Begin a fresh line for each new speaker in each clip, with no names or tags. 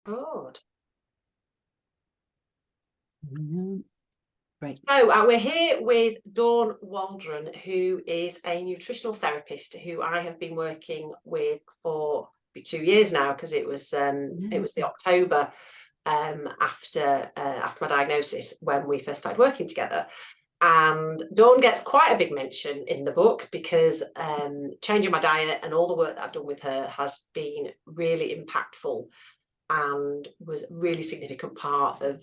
Good.
Great.
So we're here with Dawn Waldron, who is a nutritional therapist who I have been working with for 2 years now, because it was the October after my diagnosis when we first started working together. And Dawn gets quite a big mention in the book because changing my diet and all the work that I've done with her has been really impactful and was a really significant part of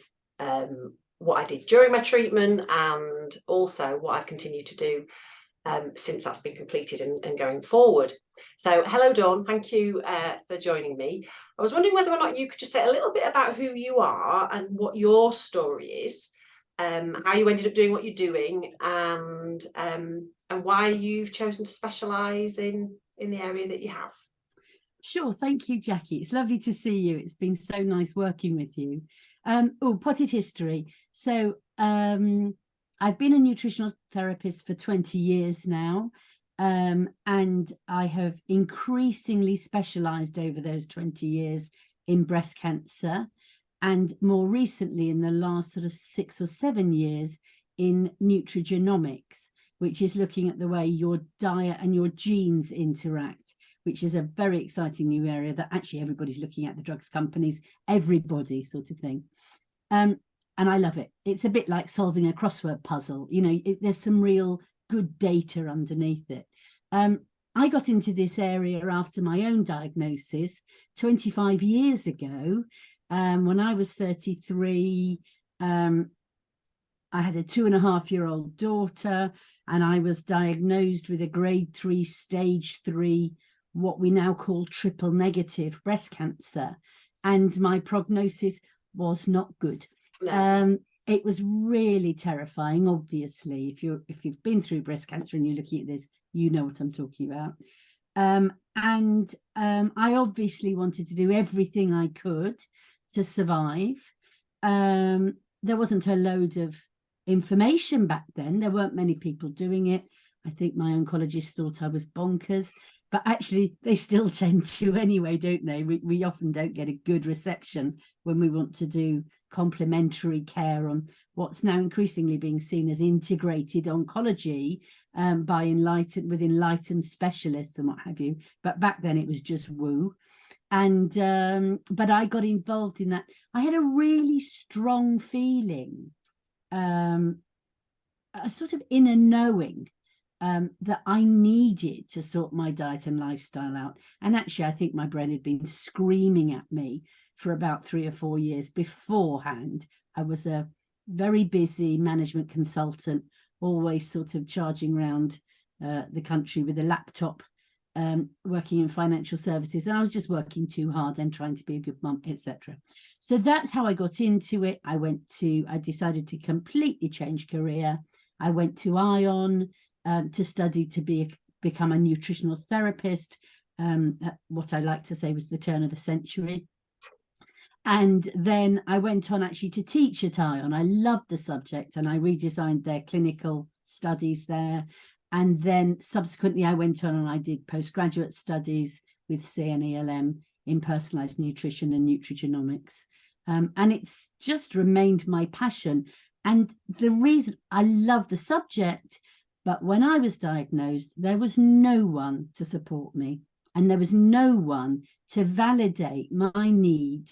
what I did during my treatment, and also what I've continued to do since that's been completed and going forward. So hello, Dawn. Thank you for joining me. I was wondering whether or not you could just say a little bit about who you are and what your story is, how you ended up doing what you're doing, and why you've chosen to specialise in the area that you have.
Sure. Thank you, Jackie. It's lovely to see you. It's been so nice working with you. Potted history. So I've been a nutritional therapist for 20 years now, and I have increasingly specialised over those 20 years in breast cancer, and more recently, in the last sort of 6 or 7 years, in nutrigenomics, which is looking at the way your diet and your genes interact, which is a very exciting new area that actually everybody's looking at, the drugs companies, everybody sort of thing. And I love it. It's a bit like solving a crossword puzzle. You know, there's some real good data underneath it. I got into this area after my own diagnosis 25 years ago. When I was 33, I had a 2.5-year-old daughter, and I was diagnosed with a grade 3, stage 3, what we now call triple negative breast cancer. And my prognosis was not good.
No.
It was really terrifying. Obviously, if you've been through breast cancer and you're looking at this, you know what I'm talking about. I obviously wanted to do everything I could to survive. There wasn't a load of information back then. There weren't many people doing it. I think my oncologist thought I was bonkers, but actually they still tend to anyway, don't they? We often don't get a good reception when we want to do complementary care on what's now increasingly being seen as integrated oncology by enlightened specialists and what have you. But back then it was just woo. And but I got involved in that. I had a really strong feeling, a sort of inner knowing, that I needed to sort my diet and lifestyle out. And actually, I think my brain had been screaming at me for about 3 or 4 years beforehand. I was a very busy management consultant, always sort of charging around the country with a laptop, working in financial services. And I was just working too hard and trying to be a good mum, etc. So that's how I got into it. I decided to completely change career. I went to ION to study to become a nutritional therapist. What I like to say was the turn of the century. And then I went on actually to teach at ION. I loved the subject, and I redesigned their clinical studies there. And then subsequently I went on and I did postgraduate studies with CNELM in personalized nutrition and nutrigenomics. And it's just remained my passion. And the reason I love the subject, but when I was diagnosed, there was no one to support me, and there was no one to validate my need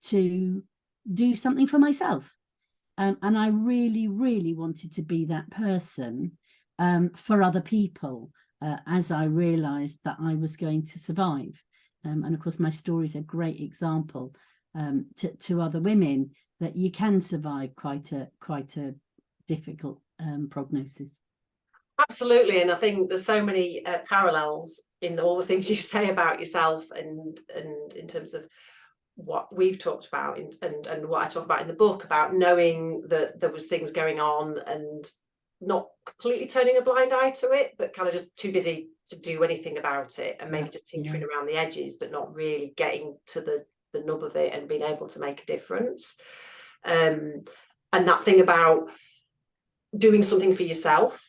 to do something for myself. And I really, really wanted to be that person for other people as I realized that I was going to survive. And of course, my story is a great example to other women that you can survive quite a difficult prognosis.
Absolutely, and I think there's so many parallels in all the things you say about yourself, and in terms of what we've talked about and what I talk about in the book, about knowing that there was things going on and not completely turning a blind eye to it, but kind of just too busy to do anything about it, and maybe just tinkering around the edges, but not really getting to the nub of it and being able to make a difference. And that thing about doing something for yourself,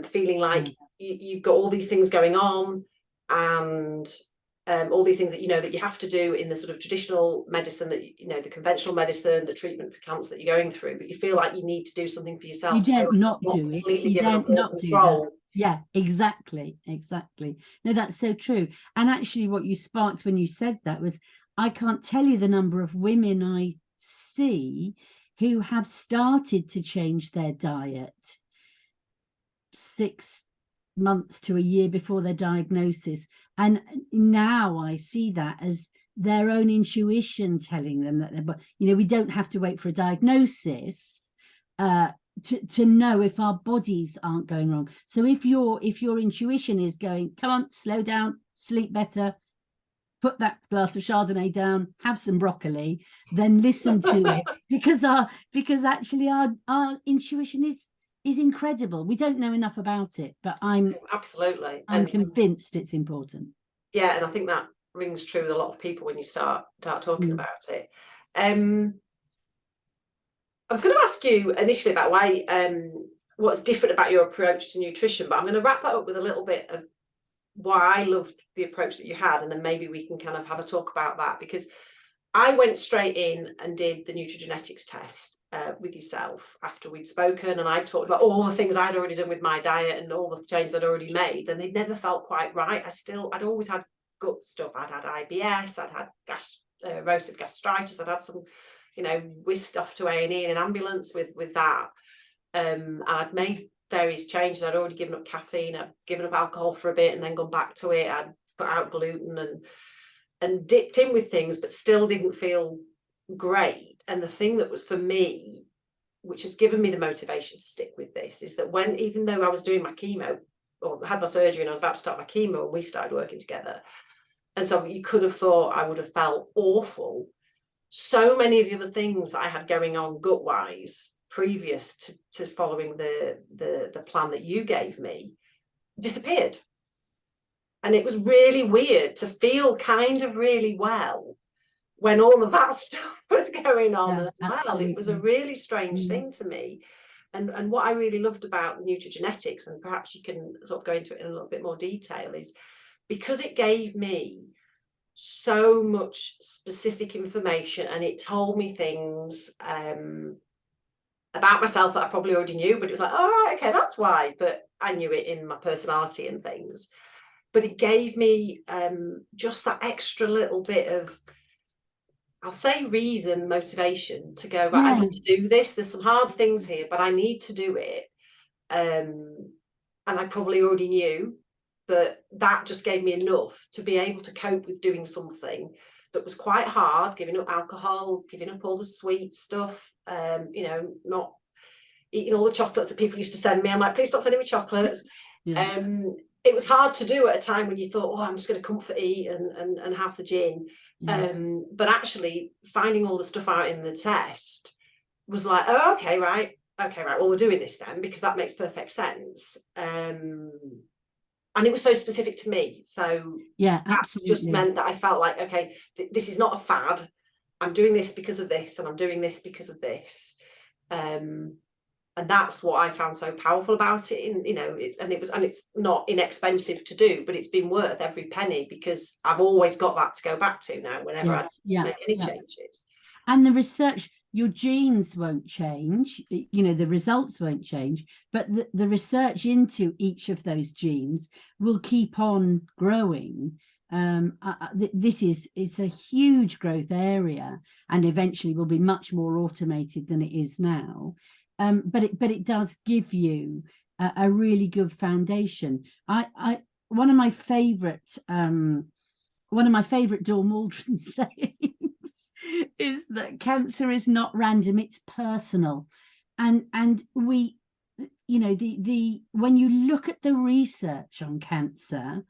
feeling like you've got all these things going on, and all these things that, you know, that you have to do in the sort of traditional medicine, that, you know, the conventional medicine, the treatment for cancer that you're going through, but you feel like you need to do something for yourself.
You don't not do it. You don't not do that. Yeah, exactly. No, that's so true. And actually what you sparked when you said that was, I can't tell you the number of women I see who have started to change their diet 6 months to a year before their diagnosis, and now I see that as their own intuition telling them that they're, you know, we don't have to wait for a diagnosis to know if our bodies aren't going wrong. So if your intuition is going, come on, slow down, sleep better, put that glass of Chardonnay down, have some broccoli, then listen to it, because actually our intuition is incredible. We don't know enough about it, but I'm convinced it's important.
Yeah, and I think that rings true with a lot of people when you start talking about it. I was going to ask you initially about why what's different about your approach to nutrition, but I'm going to wrap that up with a little bit of why I loved the approach that you had, and then maybe we can kind of have a talk about that, because I went straight in and did the nutrigenetics test with yourself after we'd spoken, and I talked about all the things I'd already done with my diet and all the changes I'd already made, and they'd never felt quite right. I'd always had gut stuff. I'd had IBS, I'd had erosive gastritis, I'd had some, you know, whisked off to A&E in an ambulance with that. I'd made various changes. I'd already given up caffeine, I'd given up alcohol for a bit and then gone back to it. I'd put out gluten and dipped in with things, but still didn't feel great. And the thing that was for me, which has given me the motivation to stick with this, is that even though I was doing my chemo, or had my surgery and I was about to start my chemo, and we started working together, and so you could have thought I would have felt awful, so many of the other things that I had going on gut wise previous to following the plan that you gave me disappeared. And it was really weird to feel kind of really well when all of that stuff was going on as well. Absolutely. It was a really strange thing to me. And what I really loved about nutrigenetics, and perhaps you can sort of go into it in a little bit more detail, is because it gave me so much specific information, and it told me things about myself that I probably already knew, but it was like, oh, right, okay, that's why. But I knew it in my personality and things. But it gave me just that extra little bit of, I'll say, reason, motivation to go, right, I need to do this. There's some hard things here, but I need to do it. And I probably already knew, but that just gave me enough to be able to cope with doing something that was quite hard, giving up alcohol, giving up all the sweet stuff, you know, not eating all the chocolates that people used to send me. I'm like, please stop sending me chocolates. Yeah. It was hard to do at a time when you thought, oh, I'm just going to comfort eat and have the gin. Yeah. But actually finding all the stuff out in the test was like, oh, okay, right. Well, we're doing this then, because that makes perfect sense. And it was so specific to me. So yeah, absolutely. Just meant that I felt like, okay, this is not a fad. I'm doing this because of this, and I'm doing this because of this. And that's what I found so powerful about it. And, you know, it's not inexpensive to do, but it's been worth every penny, because I've always got that to go back to now whenever I make any changes. And
the research, your genes won't change, you know, the results won't change, but the research into each of those genes will keep on growing. This is a huge growth area, and eventually will be much more automated than it is now. But it does give you a really good foundation. One of my favorite Dawn Waldron sayings is that cancer is not random, it's personal. And we, you know, when you look at the research on cancer,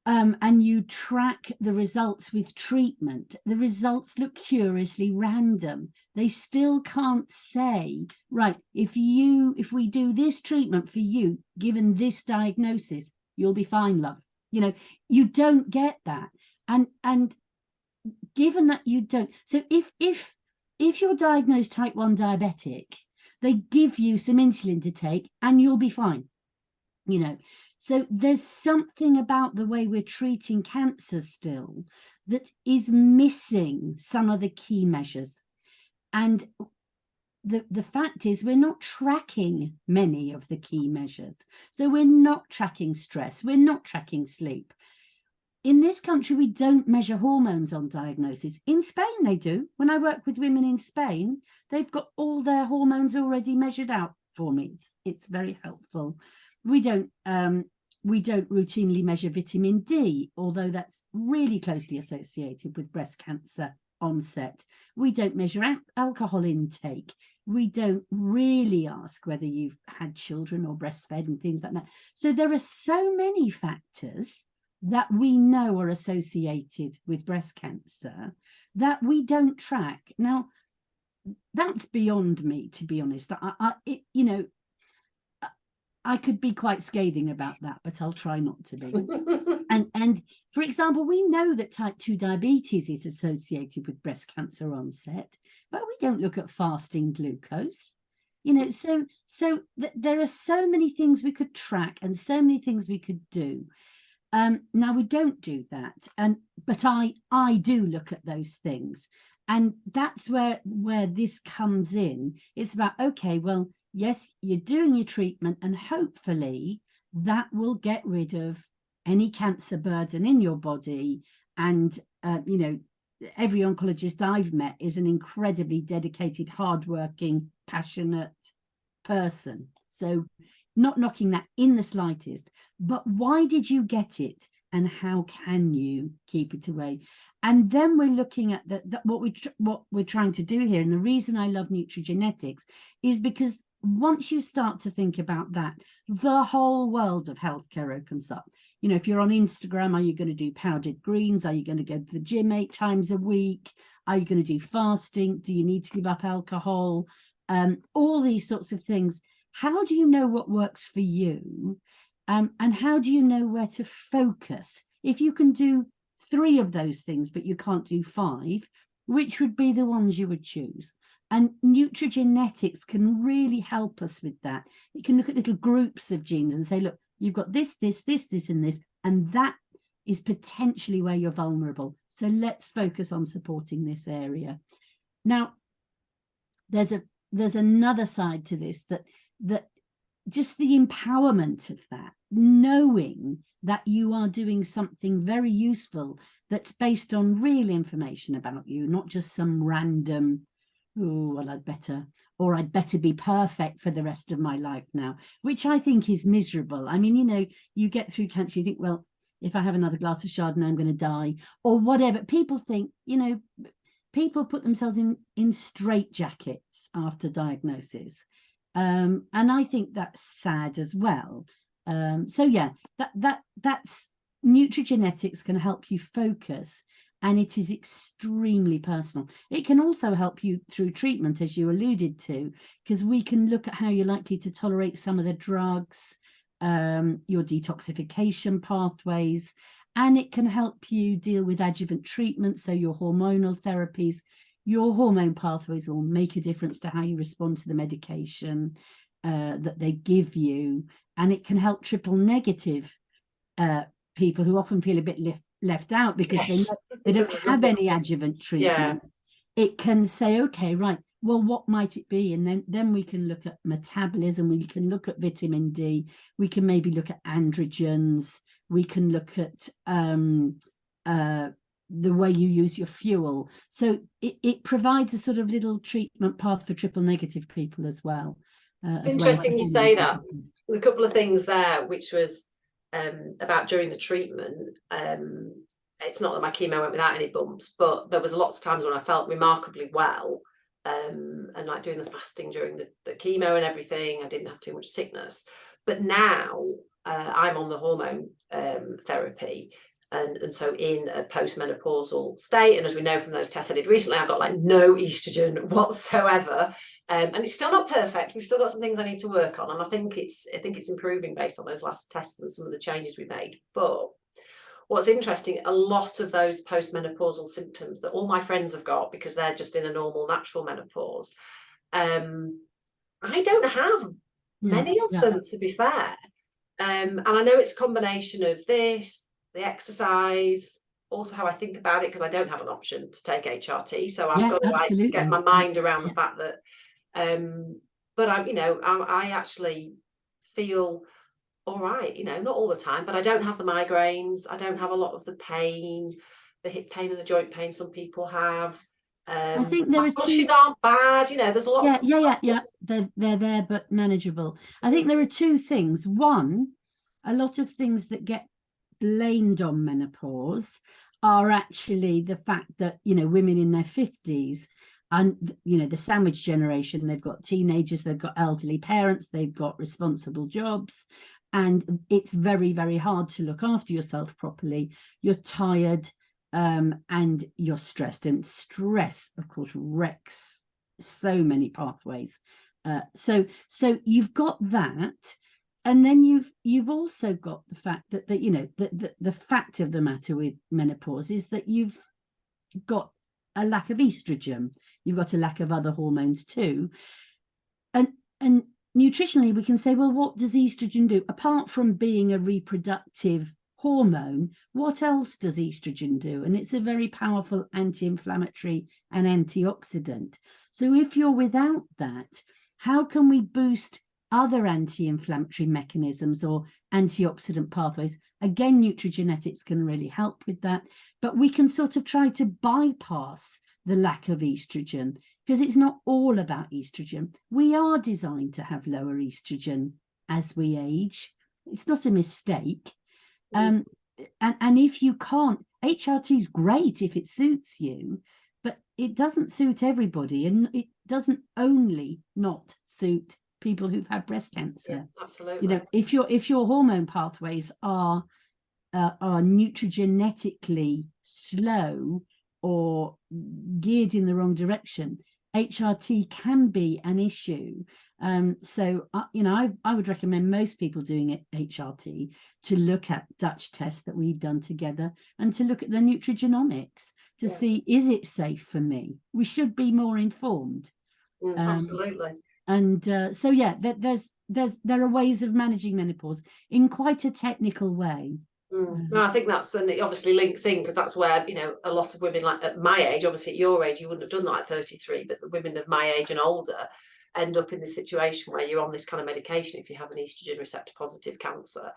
and you track the results with treatment, the results look curiously random. They still can't say, right, if we do this treatment for you, given this diagnosis, you'll be fine, love. You know, you don't get that. And given that you don't, so if you're diagnosed type 1 diabetic, they give you some insulin to take and you'll be fine, you know. So there's something about the way we're treating cancer still that is missing some of the key measures. And the fact is, we're not tracking many of the key measures. So we're not tracking stress, we're not tracking sleep. In this country, we don't measure hormones on diagnosis. In Spain, they do. When I work with women in Spain, they've got all their hormones already measured out for me. It's very helpful. We don't routinely measure vitamin D, although that's really closely associated with breast cancer onset. We don't measure alcohol intake. We don't really ask whether you've had children or breastfed and things like that. So there are so many factors that we know are associated with breast cancer that we don't track. Now, that's beyond me, to be honest. I could be quite scathing about that, but I'll try not to be. And for example, we know that type 2 diabetes is associated with breast cancer onset, but we don't look at fasting glucose. So there are so many things we could track and so many things we could do. Now we don't do that, but I do look at those things, and that's where this comes in. It's about, okay, well, yes, you're doing your treatment, and hopefully that will get rid of any cancer burden in your body. And every oncologist I've met is an incredibly dedicated, hardworking, passionate person. So not knocking that in the slightest, but why did you get it, and how can you keep it away? And then we're looking at what we're trying to do here. And the reason I love nutrigenetics is because once you start to think about that, the whole world of healthcare opens up. If you're on Instagram, are you going to do powdered greens? Are you going to go to the gym 8 times a week? Are you going to do fasting? Do you need to give up alcohol? All these sorts of things. How do you know what works for you? And how do you know where to focus? If you can do 3 of those things, but you can't do 5, which would be the ones you would choose? And nutrigenetics can really help us with that. You can look at little groups of genes and say, look, you've got this, this, this, this, and this, and that is potentially where you're vulnerable. So let's focus on supporting this area. Now, there's another side to this, that just the empowerment of that, knowing that you are doing something very useful that's based on real information about you, not just some random, oh, well, I'd better be perfect for the rest of my life now, which I think is miserable. I mean, you get through cancer, you think, well, if I have another glass of Chardonnay, I'm going to die, or whatever. People think, people put themselves in straitjackets after diagnosis. And I think that's sad as well. So yeah, that's nutrigenetics can help you focus, and it is extremely personal. It can also help you through treatment, as you alluded to, because we can look at how you're likely to tolerate some of the drugs, your detoxification pathways, and it can help you deal with adjuvant treatment, so your hormonal therapies. Your hormone pathways will make a difference to how you respond to the medication that they give you. And it can help triple negative people who often feel a bit left out because they don't have any adjuvant treatment. Yeah. It can say, okay, right, well, what might it be? And then we can look at metabolism, we can look at vitamin D, we can maybe look at androgens, we can look at the way you use your fuel. So it provides a sort of little treatment path for triple negative people as well.
It's interesting you say that. A couple of things there, which was about during the treatment. It's not that my chemo went without any bumps, but there was lots of times when I felt remarkably well, and like doing the fasting during the chemo and everything, I didn't have too much sickness. But now I'm on the hormone therapy. And so in a postmenopausal state, and as we know from those tests I did recently, I've got like no estrogen whatsoever, and it's still not perfect. We've still got some things I need to work on, and I think it's improving based on those last tests and some of the changes we made. But what's interesting, a lot of those postmenopausal symptoms that all my friends have got because they're just in a normal natural menopause, I don't have many of them, to be fair. And I know it's a combination of this, the exercise, also how I think about it, because I don't have an option to take HRT, so I've got to like get my mind around the fact that but I actually feel all right, not all the time, but I don't have the migraines, I don't have a lot of the pain, the hip pain and the joint pain some people have.
I think there
my
are
flushes aren't bad, there's lots of
yeah. They're there but manageable. I think there are two things. One, a lot of things that get blamed on menopause are actually the fact that women in their 50s and the sandwich generation, they've got teenagers, they've got elderly parents, they've got responsible jobs, and it's very, very hard to look after yourself properly. You're tired, and you're stressed, and stress, of course, wrecks so many pathways. So you've got that, and then you've also got the fact that the fact of the matter with menopause is that you've got a lack of estrogen, you've got a lack of other hormones too, and nutritionally we can say, well, what does estrogen do apart from being a reproductive hormone? What else does estrogen do? And it's a very powerful anti-inflammatory and antioxidant. So if you're without that, how can we boost other anti-inflammatory mechanisms or antioxidant pathways? Again, nutrigenetics can really help with that, but we can sort of try to bypass the lack of estrogen, because it's not all about estrogen. We are designed to have lower estrogen as we age. It's not a mistake. And if you can't, HRT is great if it suits you, but it doesn't suit everybody, and it doesn't only not suit people who've had breast cancer.
Yeah, absolutely.
If your hormone pathways are nutrigenetically slow or geared in the wrong direction, HRT can be an issue. So I would recommend most people doing HRT to look at Dutch tests that we've done together, and to look at the nutrigenomics to see, is it safe for me? We should be more informed.
Absolutely.
And so there are ways of managing menopause in quite a technical way.
No, I think that's, and it obviously links in, because that's where a lot of women, like at my age, obviously at your age you wouldn't have done that at 33, but the women of my age and older end up in this situation where you're on this kind of medication if you have an estrogen receptor positive cancer.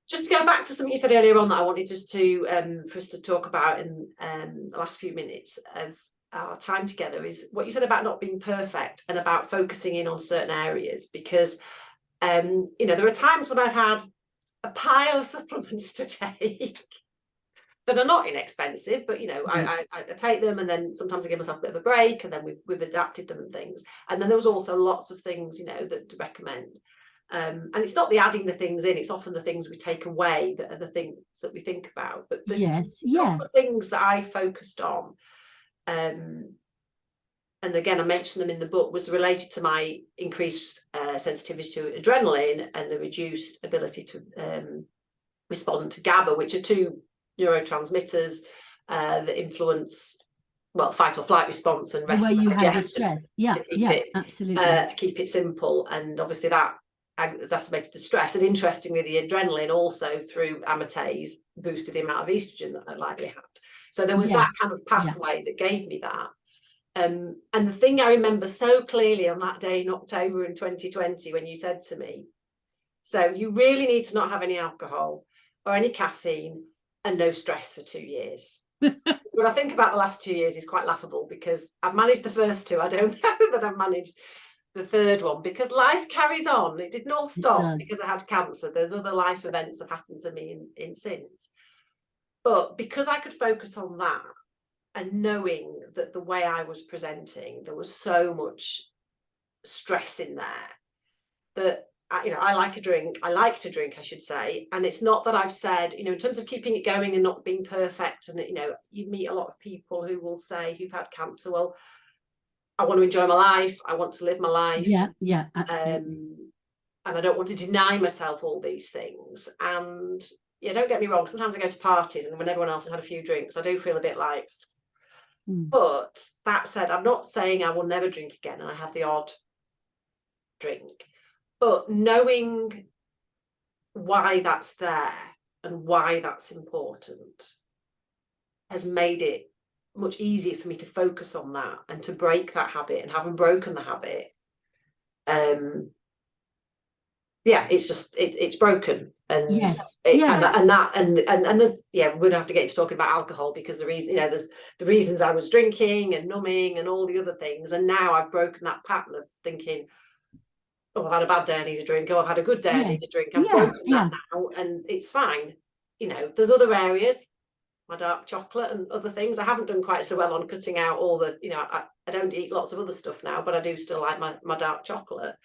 Just to go back to something you said earlier on that I wanted just to for us to talk about in the last few minutes of our time together, is what you said about not being perfect and about focusing in on certain areas, because there are times when I've had a pile of supplements to take that are not inexpensive, but I take them, and then sometimes I give myself a bit of a break, and then we've adapted them and things. And then there was also lots of things that to recommend, and it's not the adding the things in, it's often the things we take away that are the things that we think about. But the things that I focused on, and again I mentioned them in the book, was related to my increased sensitivity to adrenaline and the reduced ability to respond to GABA, which are two neurotransmitters that influence fight or flight response and rest of the digestion.
Absolutely.
To keep it simple, and obviously that exacerbated the stress. And interestingly, the adrenaline also through amatase boosted the amount of estrogen that I likely had. So there was that kind of pathway that gave me that. And the thing I remember so clearly on that day in October in 2020, when you said to me, so you really need to not have any alcohol or any caffeine and no stress for 2 years. What I think about the last 2 years is quite laughable, because I've managed the first two. I don't know that I've managed the third one, because life carries on. It didn't all stop because I had cancer. There's other life events that happened to me in since. But because I could focus on that, and knowing that the way I was presenting, there was so much stress in there that I like to drink, I should say. And it's not that I've said, in terms of keeping it going and not being perfect, and you meet a lot of people who will say, who've had cancer, well, I want to enjoy my life, I want to live my life,
absolutely.
And I don't want to deny myself all these things. And don't get me wrong, sometimes I go to parties, and when everyone else has had a few drinks, I do feel a bit like, but that said, I'm not saying I will never drink again, and I have the odd drink. But knowing why that's there and why that's important has made it much easier for me to focus on that and to break that habit. And having broken the habit, it's just it's broken. And
Yes.
and there's we're gonna have to get into talking about alcohol, because the reason, there's the reasons I was drinking and numbing and all the other things, and now I've broken that pattern of thinking, oh, I've had a bad day, I need a drink, oh, I've had a good day, I need a drink. I've broken that now, and it's fine. There's other areas, my dark chocolate and other things. I haven't done quite so well on cutting out all the, I don't eat lots of other stuff now, but I do still like my dark chocolate.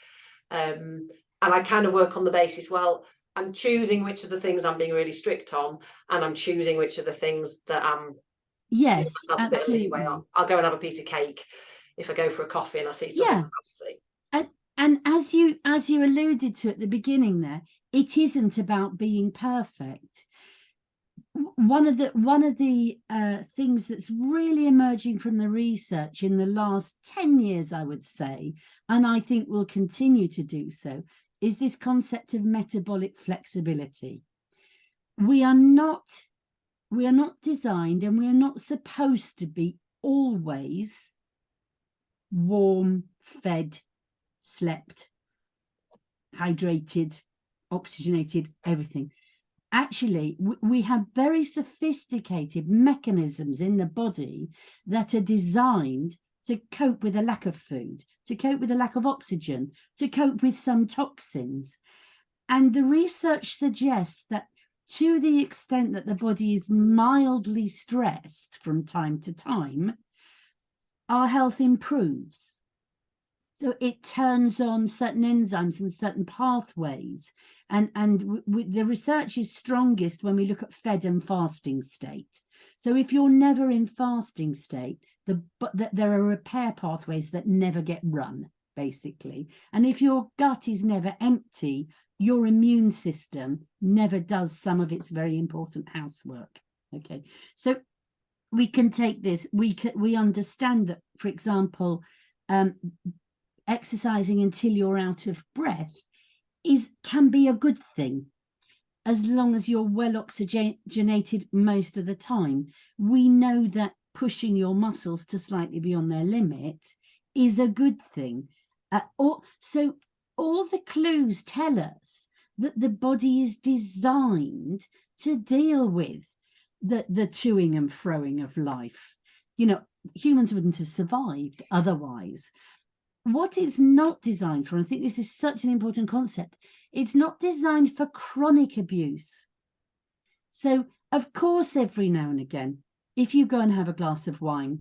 And I kind of work on the basis, well, I'm choosing which of the things I'm being really strict on, and I'm choosing which of the things that I'm
absolutely.
a bit of leeway on. I'll go and have a piece of cake if I go for a coffee and I see something fancy.
And as you alluded to at the beginning there, it isn't about being perfect. One of the things that's really emerging from the research in the last 10 years, I would say, and I think will continue to do so, is this concept of metabolic flexibility. We are not designed, and we are not supposed to be always warm, fed, slept, hydrated, oxygenated, everything. Actually, we have very sophisticated mechanisms in the body that are designed to cope with a lack of food, to cope with a lack of oxygen, to cope with some toxins. And the research suggests that to the extent that the body is mildly stressed from time to time, our health improves. So it turns on certain enzymes and certain pathways. And the research is strongest when we look at fed and fasting state. So if you're never in fasting state, there are repair pathways that never get run, basically. And if your gut is never empty, your immune system never does some of its very important housework. Okay, so we can take this. We understand that, for example, exercising until you're out of breath can be a good thing, as long as you're well oxygenated most of the time. We know that pushing your muscles to slightly beyond their limit is a good thing. So all the clues tell us that the body is designed to deal with the toing and froing of life. Humans wouldn't have survived otherwise. What it's not designed for, and I think this is such an important concept, it's not designed for chronic abuse. So, of course, every now and again, if you go and have a glass of wine,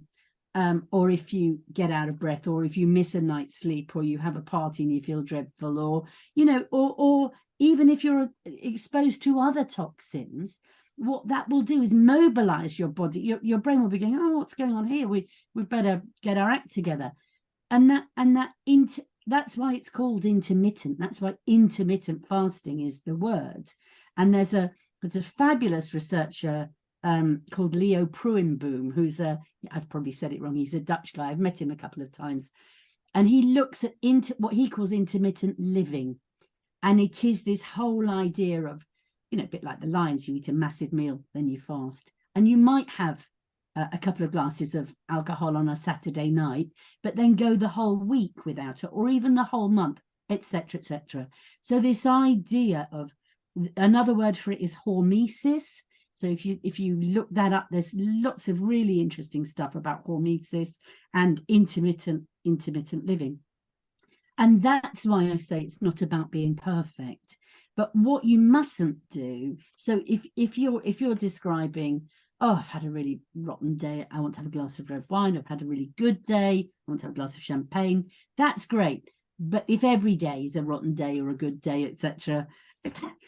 or if you get out of breath, or if you miss a night's sleep, or you have a party and you feel dreadful, or even if you're exposed to other toxins, what that will do is mobilize your body. Your brain will be going, oh, what's going on here? We better get our act together. That's why it's called intermittent. That's why intermittent fasting is the word. And there's a fabulous researcher called Leo Pruimbboom, who's I've probably said it wrong. He's a Dutch guy. I've met him a couple of times, and he looks at what he calls intermittent living, and it is this whole idea of, a bit like the Lions. You eat a massive meal, then you fast, and you might have a couple of glasses of alcohol on a Saturday night, but then go the whole week without it, or even the whole month, etc., etc. So this idea of, another word for it is hormesis. So if you look that up, there's lots of really interesting stuff about hormesis and intermittent living. And that's why I say it's not about being perfect, but what you mustn't do. So if you're describing, oh, I've had a really rotten day, I want to have a glass of red wine. I've had a really good day, I want to have a glass of champagne. That's great. But if every day is a rotten day or a good day, etc.,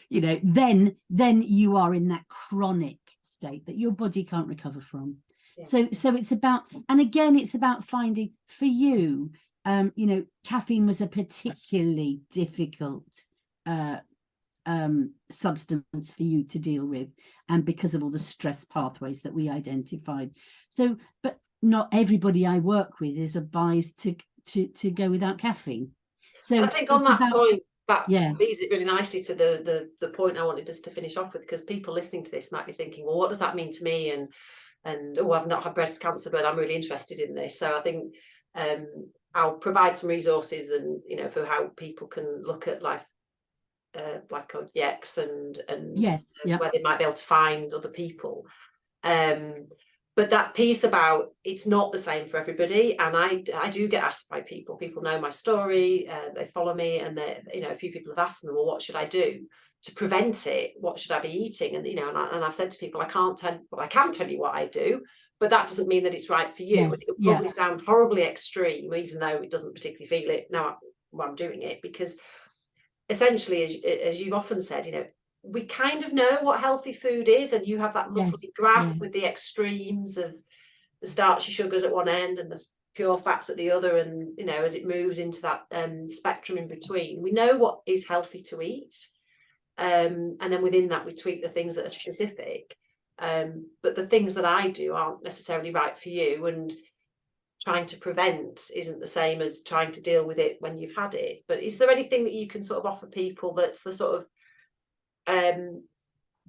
then you are in that chronic state that your body can't recover from. Yes. So it's about, and again, it's about finding, for you, caffeine was a particularly difficult substance for you to deal with, and because of all the stress pathways that we identified. So, but not everybody I work with is advised to go without caffeine. So
I think on that point, that
Yeah.
leads it really nicely to the point I wanted us to finish off with, because people listening to this might be thinking, well, what does that mean to me? And oh, I've not had breast cancer, but I'm really interested in this. So I think I'll provide some resources, and for how people can look at life GlycoGX and
Yes, yeah.
where they might be able to find other people. But that piece about it's not the same for everybody, and I do get asked by people know my story, they follow me, and a few people have asked me, well, what should I do to prevent it? What should I be eating? And and I've said to people, I can tell you what I do, but that doesn't mean that it's right for you.
Yes,
It will probably sound horribly extreme, even though it doesn't particularly feel it now while I'm doing it, because essentially, as you've often said, we kind of know what healthy food is, and you have that lovely graph with the extremes of the starchy sugars at one end and the pure fats at the other, and as it moves into that spectrum in between, we know what is healthy to eat, and then within that we tweak the things that are specific, but the things that I do aren't necessarily right for you, and trying to prevent isn't the same as trying to deal with it when you've had it. But is there anything that you can sort of offer people that's the sort of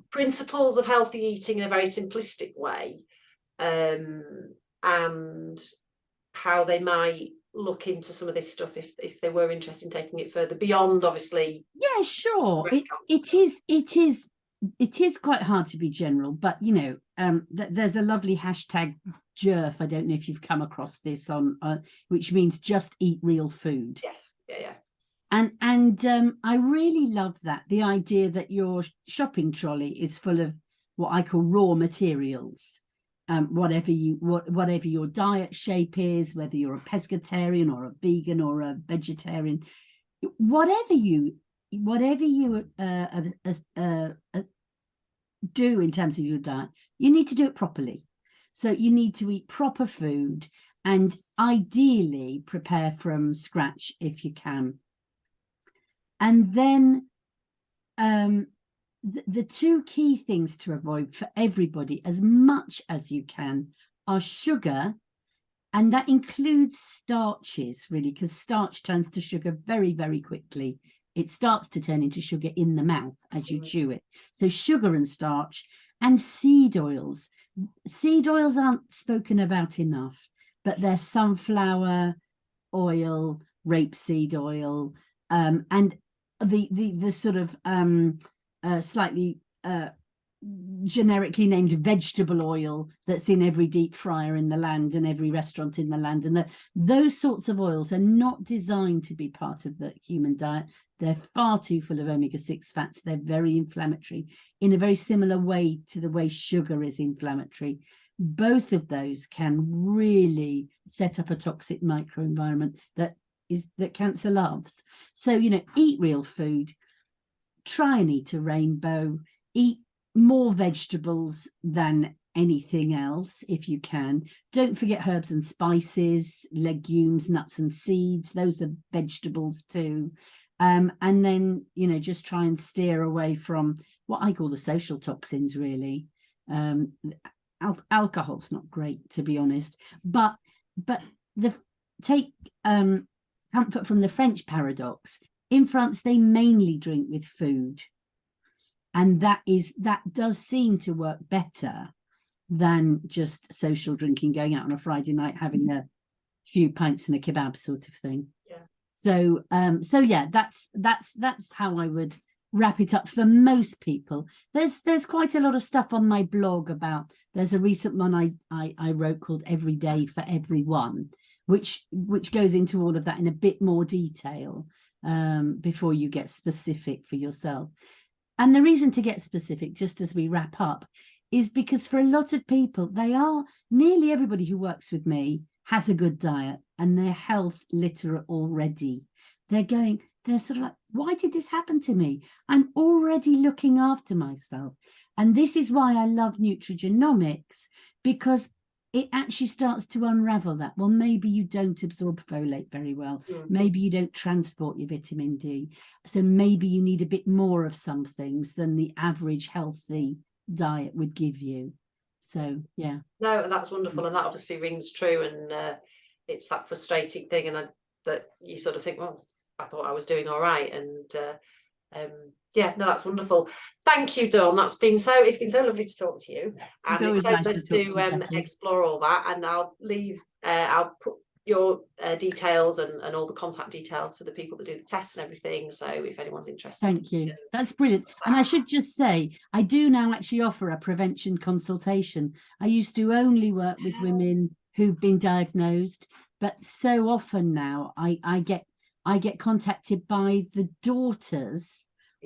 principles of healthy eating in a very simplistic way, and how they might look into some of this stuff if they were interested in taking it further beyond, obviously?
Yeah, sure. It is quite hard to be general, but there's a lovely hashtag JERF. I don't know if you've come across this on which means just eat real food.
Yes, yeah.
And I really love that, the idea that your shopping trolley is full of what I call raw materials. Whatever your diet shape is, whether you're a pescatarian or a vegan or a vegetarian, whatever you do in terms of your diet, you need to do it properly. So you need to eat proper food, and ideally prepare from scratch if you can. And then the two key things to avoid for everybody as much as you can are sugar, and that includes starches, really, because starch turns to sugar very, very quickly. It starts to turn into sugar in the mouth as you chew it. So sugar and starch, and seed oils. Seed oils aren't spoken about enough, but they're sunflower oil, rapeseed oil, and the sort of slightly generically named vegetable oil that's in every deep fryer in the land and every restaurant in the land. And those sorts of oils are not designed to be part of the human diet. They're far too full of omega-6 fats. They're very inflammatory in a very similar way to the way sugar is inflammatory. Both of those can really set up a toxic microenvironment that cancer loves. So, eat real food, try and eat a rainbow, eat more vegetables than anything else if you can. Don't forget herbs and spices, legumes, nuts and seeds. Those are vegetables too. And then, just try and steer away from what I call the social toxins, really. Alcohol's not great, to be honest, but take comfort from the French paradox. In France, they mainly drink with food, and that does seem to work better than just social drinking, going out on a Friday night, having a few pints and a kebab sort of thing.
Yeah.
So yeah, that's how I would wrap it up for most people. There's quite a lot of stuff on my blog about. There's a recent one I wrote called Every Day for Everyone, which goes into all of that in a bit more detail before you get specific for yourself. And the reason to get specific, just as we wrap up, is because for a lot of people, nearly everybody who works with me has a good diet and they're health literate already. They're sort of like, why did this happen to me? I'm already looking after myself. And this is why I love nutrigenomics, because it actually starts to unravel that. Well, maybe you don't absorb folate very well. Mm-hmm. Maybe you don't transport your vitamin D. So maybe you need a bit more of some things than the average healthy diet would give you. So, yeah.
No, that's wonderful. And that obviously rings true. And it's that frustrating thing. And that you sort of think, well, I thought I was doing all right. And yeah, no, that's wonderful. Thank you, Dawn. It's been so lovely to talk to you, and it's so
nice
nice
to
to explore all that. And I'll put your details and all the contact details for the people that do the tests and everything. So if anyone's interested.
Thank you. That's brilliant. And I should just say, I do now actually offer a prevention consultation. I used to only work with women who've been diagnosed, but so often now I get contacted by the daughters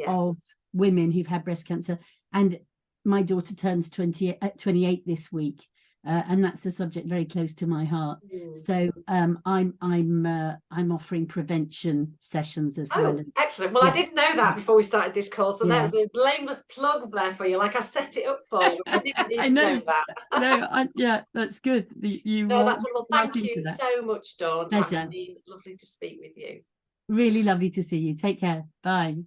of women who've had breast cancer, and my daughter turns 28 this week, and that's a subject very close to my heart. So I'm offering prevention sessions as well.
Excellent. Well, I didn't know that before we started this course, so that was a blameless plug there for you. Like, I set it up for you. I didn't even know that.
No, that's good.
No, that's wonderful. Thank you so much, Dawn.
Pleasure.
It's been lovely to speak with you.
Really lovely to see you. Take care. Bye.